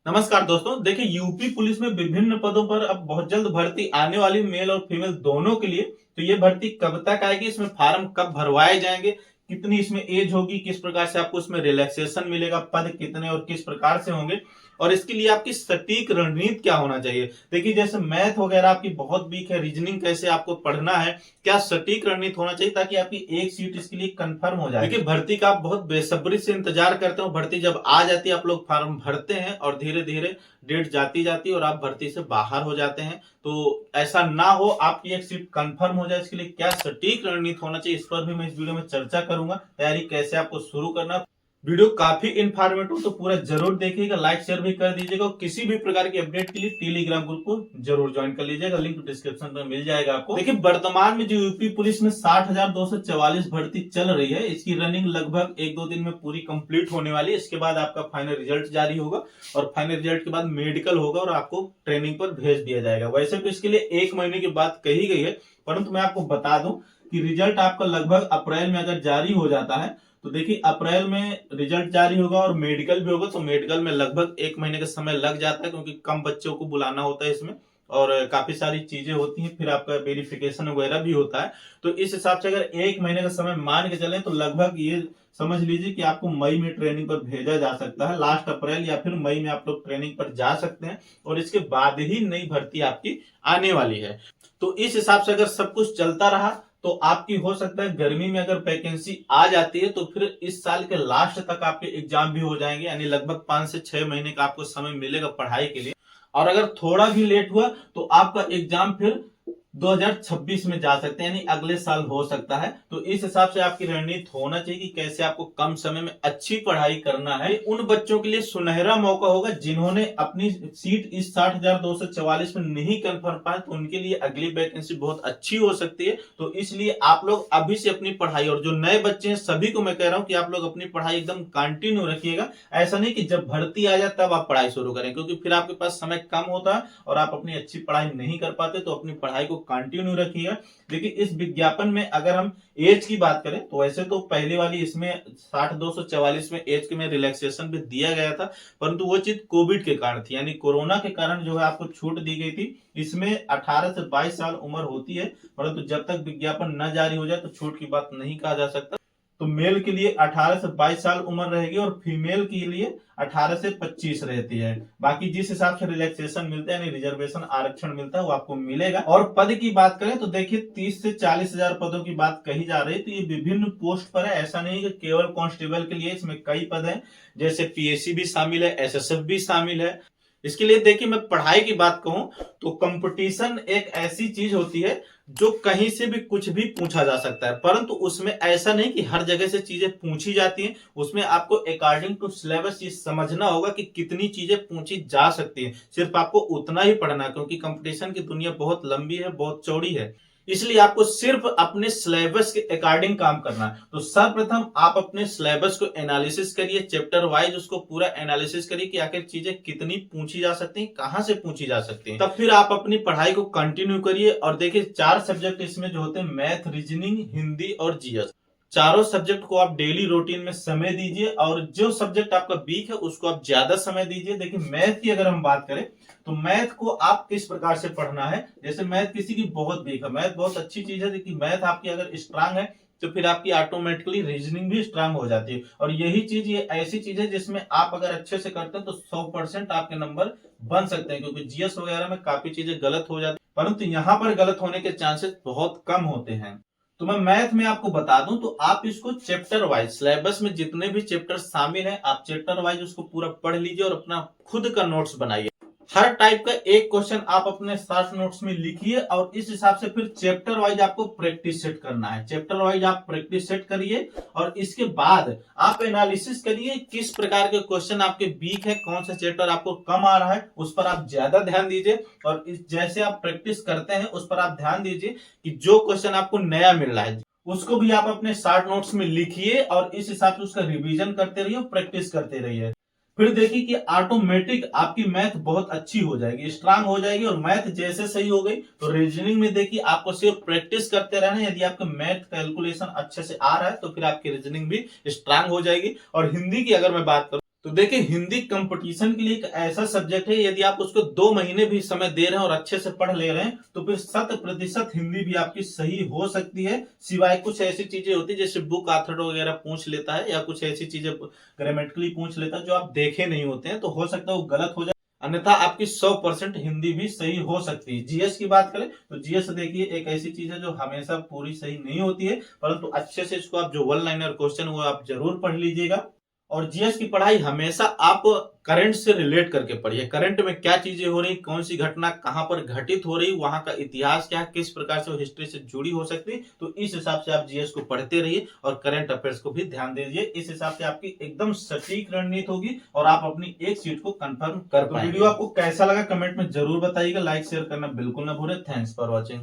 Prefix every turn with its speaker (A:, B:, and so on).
A: नमस्कार दोस्तों, देखिए यूपी पुलिस में विभिन्न पदों पर अब बहुत जल्द भर्ती आने वाली, मेल और फीमेल दोनों के लिए। तो ये भर्ती कब तक आएगी, इसमें फार्म कब भरवाए जाएंगे, कितनी इसमें एज होगी, किस प्रकार से आपको इसमें रिलैक्सेशन मिलेगा, पद कितने और किस प्रकार से होंगे, और इसके लिए आपकी सटीक रणनीति क्या होना चाहिए। देखिए जैसे मैथ वगैरह आपकी बहुत वीक है, रीजनिंग कैसे आपको पढ़ना है, क्या सटीक रणनीति होना चाहिए ताकि आपकी एक सीट इसके लिए कंफर्म हो जाए। देखिए भर्ती का आप बहुत बेसब्री से इंतजार करते हो, भर्ती जब आ जाती है आप लोग फॉर्म भरते हैं और धीरे धीरे डेट जाती जाती है और आप भर्ती से बाहर हो जाते हैं। तो ऐसा ना हो, आपकी एक सीट कंफर्म हो जाए, इसके लिए क्या सटीक रणनीति होना चाहिए, इस पर भी मैं इस वीडियो में चर्चा करूंगा। तैयारी कैसे आपको शुरू करना। वीडियो काफी इन्फॉर्मेटिव, तो पूरा जरूर देखिएगा, लाइक शेयर भी कर दीजिएगा। किसी भी प्रकार की अपडेट के लिए टेलीग्राम ग्रुप को जरूर ज्वाइन कर लीजिएगा, लिंक डिस्क्रिप्शन में मिल जाएगा आपको। देखिए वर्तमान में जो यूपी पुलिस में 60,244 भर्ती चल रही है, इसकी रनिंग लगभग 1-2 दिन में पूरी कंप्लीट होने वाली है। इसके बाद आपका फाइनल रिजल्ट जारी होगा और फाइनल रिजल्ट के बाद मेडिकल होगा और आपको ट्रेनिंग पर भेज दिया जाएगा। वैसे तो इसके लिए 1 महीने की बात कही गई है, परंतु मैं आपको बता दूं कि रिजल्ट आपका लगभग अप्रैल में अगर जारी हो जाता है तो देखिए अप्रैल में रिजल्ट जारी होगा और मेडिकल भी होगा। तो मेडिकल में लगभग 1 महीने का समय लग जाता है, क्योंकि कम बच्चों को बुलाना होता है इसमें और काफी सारी चीजें होती हैं, फिर आपका वेरिफिकेशन वगैरह भी होता है। तो इस हिसाब से अगर 1 महीने का समय मान के चलें तो लगभग ये समझ लीजिए कि आपको मई में ट्रेनिंग पर भेजा जा सकता है। लास्ट अप्रैल या फिर मई में आप लोग ट्रेनिंग पर जा सकते हैं और इसके बाद ही नई भर्ती आपकी आने वाली है। तो इस हिसाब से अगर सब कुछ चलता रहा तो आपकी हो सकता है गर्मी में अगर वैकेंसी आ जाती है तो फिर इस साल के लास्ट तक आपके एग्जाम भी हो जाएंगे, यानी लगभग 5 से 6 महीने का आपको समय मिलेगा पढ़ाई के लिए। और अगर थोड़ा भी लेट हुआ तो आपका एग्जाम फिर 2026 में जा सकते हैं, यानी अगले साल हो सकता है। तो इस हिसाब से आपकी रणनीति होना चाहिए कि कैसे आपको कम समय में अच्छी पढ़ाई करना है। उन बच्चों के लिए सुनहरा मौका होगा जिन्होंने अपनी सीट इस 60,244 में नहीं कंफर्म पाए, तो उनके लिए अगली वैकेंसी बहुत अच्छी हो सकती है। तो इसलिए आप लोग अभी से अपनी पढ़ाई, और जो नए बच्चे हैं सभी को मैं कह रहा हूं कि आप लोग अपनी पढ़ाई एकदम कंटिन्यू रखिएगा। ऐसा नहीं कि जब भर्ती आ जाए तब आप पढ़ाई शुरू करें, क्योंकि फिर आपके पास समय कम होता है और आप अपनी अच्छी पढ़ाई नहीं कर पाते। तो अपनी पढ़ाई को कंटिन्यू रखिएगा। देखिए इस विज्ञापन में अगर हम एज की बात करें तो वैसे तो पहली वाली इसमें 60,244 में एज के में रिलैक्सेशन भी दिया गया था, परंतु वो चीज कोविड के कारण थी, यानी कोरोना के कारण जो है आपको छूट दी गई थी। इसमें 18 से 22 साल उम्र होती है, परंतु जब तक विज्ञापन न जारी हो जाए तो छूट की बात नहीं कहा जा सकता। तो मेल के लिए 18 से 22 साल उम्र रहेगी और फीमेल के लिए 18 से 25 रहती है। बाकी जिस हिसाब से रिलैक्सेशन मिलता है, यानी रिजर्वेशन आरक्षण मिलता है, वो आपको मिलेगा। और पद की बात करें तो देखिए 30 से 40 हजार पदों की बात कही जा रही है। तो ये विभिन्न पोस्ट पर है, ऐसा नहीं कि केवल कांस्टेबल के लिए, इसमें कई पद हैं, जैसे पीएससी भी शामिल है, एसएसएफ भी शामिल है। इसके लिए देखिए मैं पढ़ाई की बात कहूं तो कंपटीशन एक ऐसी चीज होती है जो कहीं से भी कुछ भी पूछा जा सकता है, परंतु उसमें ऐसा नहीं कि हर जगह से चीजें पूछी जाती हैं। उसमें आपको अकॉर्डिंग टू सिलेबस ये समझना होगा कि कितनी चीजें पूछी जा सकती हैं। सिर्फ आपको उतना ही पढ़ना, क्योंकि कंपटीशन की दुनिया बहुत लंबी है, बहुत चौड़ी है, इसलिए आपको सिर्फ अपने सिलेबस के अकॉर्डिंग काम करना है। तो सर्वप्रथम आप अपने सिलेबस को एनालिसिस करिए, चैप्टर वाइज उसको पूरा एनालिसिस करिए कि आखिर चीजें कितनी पूछी जा सकती हैं, कहां से पूछी जा सकती हैं। तब फिर आप अपनी पढ़ाई को कंटिन्यू करिए। और देखिए 4 सब्जेक्ट इसमें जो होते हैं, मैथ, रीजनिंग, हिंदी और जीएस, चारों सब्जेक्ट को आप डेली रूटीन में समय दीजिए और जो सब्जेक्ट आपका वीक है उसको आप ज्यादा समय दीजिए। देखिए मैथ की अगर हम बात करें तो मैथ को आप किस प्रकार से पढ़ना है। जैसे मैथ किसी की बहुत वीक है, मैथ बहुत अच्छी चीज है, देखिए मैथ आपकी अगर स्ट्रांग है तो फिर आपकी ऑटोमेटिकली रीजनिंग भी स्ट्रांग हो जाती है। और यही चीज, ये ऐसी चीज है जिसमें आप अगर अच्छे से करते हैं तो 100% आपके नंबर बन सकते हैं, क्योंकि जीएस वगैरह में काफी चीजें गलत हो जाती है, परंतु यहाँ पर गलत होने के चांसेस बहुत कम होते हैं। तो मैं मैथ में आपको बता दूं तो आप इसको चैप्टर वाइज, सिलेबस में जितने भी चैप्टर शामिल हैं आप चैप्टर वाइज उसको पूरा पढ़ लीजिए और अपना खुद का नोट्स बनाइए। हर टाइप का एक क्वेश्चन आप अपने शॉर्ट नोट्स में लिखिए और इस हिसाब से फिर चैप्टर वाइज आपको प्रैक्टिस सेट करना है। चैप्टर वाइज आप प्रैक्टिस सेट करिए और इसके बाद आप एनालिसिस करिए किस प्रकार के क्वेश्चन आपके वीक है, कौन सा चैप्टर आपको कम आ रहा है, उस पर आप ज्यादा ध्यान दीजिए। और जैसे आप प्रैक्टिस करते हैं उस पर आप ध्यान दीजिए कि जो क्वेश्चन आपको नया मिल रहा है उसको भी आप अपने शॉर्ट नोट्स में लिखिए और इस हिसाब से उसका रिवीजन करते रहिए, प्रैक्टिस करते रहिए। फिर देखिए कि ऑटोमेटिक आपकी मैथ बहुत अच्छी हो जाएगी, स्ट्रांग हो जाएगी। और मैथ जैसे सही हो गई तो रीजनिंग में देखिए आपको सिर्फ प्रैक्टिस करते रहना। यदि आपका मैथ कैलकुलेशन अच्छे से आ रहा है तो फिर आपकी रीजनिंग भी स्ट्रांग हो जाएगी। और हिंदी की अगर मैं बात करूं तो देखिए, हिंदी कंपटीशन के लिए एक ऐसा सब्जेक्ट है, यदि आप उसको 2 महीने भी समय दे रहे हैं और अच्छे से पढ़ ले रहे हैं तो फिर 100% हिंदी भी आपकी सही हो सकती है। सिवाय कुछ ऐसी चीजें होती है जैसे बुक ऑथर वगैरह पूछ लेता है या कुछ ऐसी चीजें ग्रामेटिकली पूछ लेता है जो आप देखे नहीं होते हैं, तो हो सकता है वो गलत हो जाए, अन्यथा आपकी 100% हिंदी भी सही हो सकती है। जीएस की बात करें तो जीएस देखिए एक ऐसी चीज है जो हमेशा पूरी सही नहीं होती है, परंतु अच्छे से इसको आप जो वन लाइनर क्वेश्चन वो आप जरूर पढ़ लीजिएगा। और जीएस की पढ़ाई हमेशा आप करंट से रिलेट करके पढ़िए। करंट में क्या चीजें हो रही, कौन सी घटना कहां पर घटित हो रही, वहां का इतिहास क्या है, किस प्रकार से वो हिस्ट्री से जुड़ी हो सकती है, तो इस हिसाब से आप जीएस को पढ़ते रहिए और करंट अफेयर्स को भी ध्यान दीजिए। इस हिसाब से आपकी एकदम सटीक रणनीति होगी और आप अपनी एक सीट को कंफर्म कर पाएंगे। वीडियो आपको कैसा लगा कमेंट में जरूर बताइएगा, लाइक शेयर करना बिल्कुल ना भूलें। Thanks for watching.